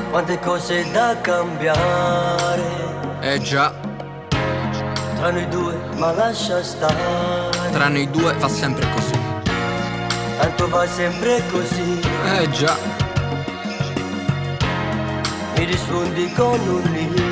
Quante cose da cambiare. Già, Tra noi due, ma lascia stare. tra noi due va sempre così. Tanto va sempre così. Già. Mi rispondi con un lì.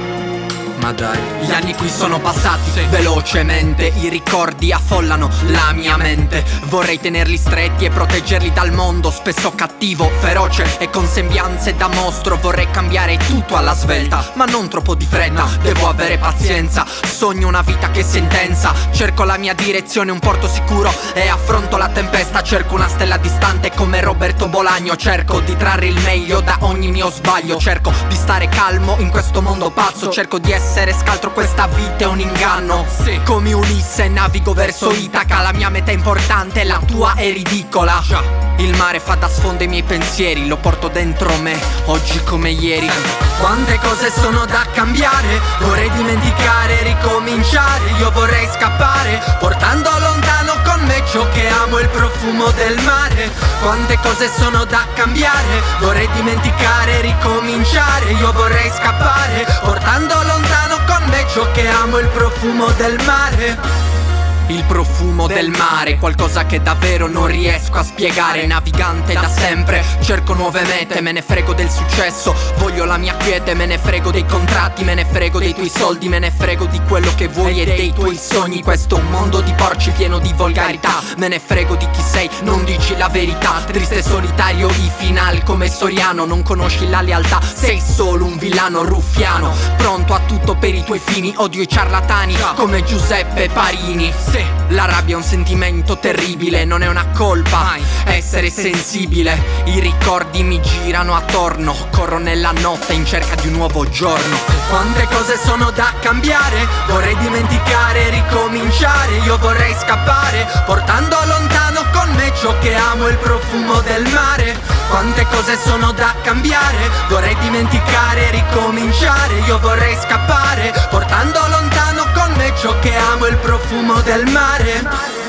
Ma dai, gli anni qui sono passati velocemente, i ricordi affollano la mia mente. Vorrei tenerli stretti e proteggerli dal mondo, spesso cattivo, feroce e con sembianze da mostro. Vorrei cambiare tutto alla svelta, ma non troppo di fretta, devo avere pazienza. Sogno una vita che sia intensa, cerco la mia direzione, un porto sicuro e affronto la tempesta. Cerco una stella distante come Roberto Bolagno, cerco di trarre il meglio da ogni mio sbaglio. Cerco di stare calmo in questo mondo pazzo, cerco di essere scaltro, questa vita è un inganno. Come Ulisse navigo verso Itaca, la mia meta è importante, la tua è ridicola. Il mare fa da sfondo ai miei pensieri, lo porto dentro me, oggi come ieri. Quante cose sono da cambiare, vorrei dimenticare, ricominciare. Io vorrei scappare, portando lontano con me ciò che amo, il profumo del mare. Quante cose sono da cambiare, vorrei dimenticare, ricominciare. Io vorrei scappare, portando lontano con me ciò che amo, il profumo del mare. Il profumo del mare, qualcosa che davvero non riesco a spiegare. Navigante da sempre, cerco nuove mete, me ne frego del successo, voglio la mia quiete. Me ne frego dei contratti, me ne frego dei tuoi soldi, me ne frego di quello che vuoi e dei tuoi sogni. Questo è un mondo di porci pieno di volgarità, me ne frego di chi sei, non dici la verità. Triste e solitario i final come Soriano, non conosci la lealtà, sei solo un villano ruffiano, pronto a tutto per i tuoi fini. Odio i ciarlatani come Giuseppe Parini. La rabbia è un sentimento terribile, non è una colpa essere sensibile. I ricordi mi girano attorno, corro nella notte in cerca di un nuovo giorno. Quante cose sono da cambiare, vorrei dimenticare, ricominciare. Io vorrei scappare, portando lontano con me ciò che amo, il profumo del mare. Quante cose sono da cambiare, vorrei dimenticare, ricominciare. Io vorrei scappare, portando lontano con me ciò che amo, il profumo del mare.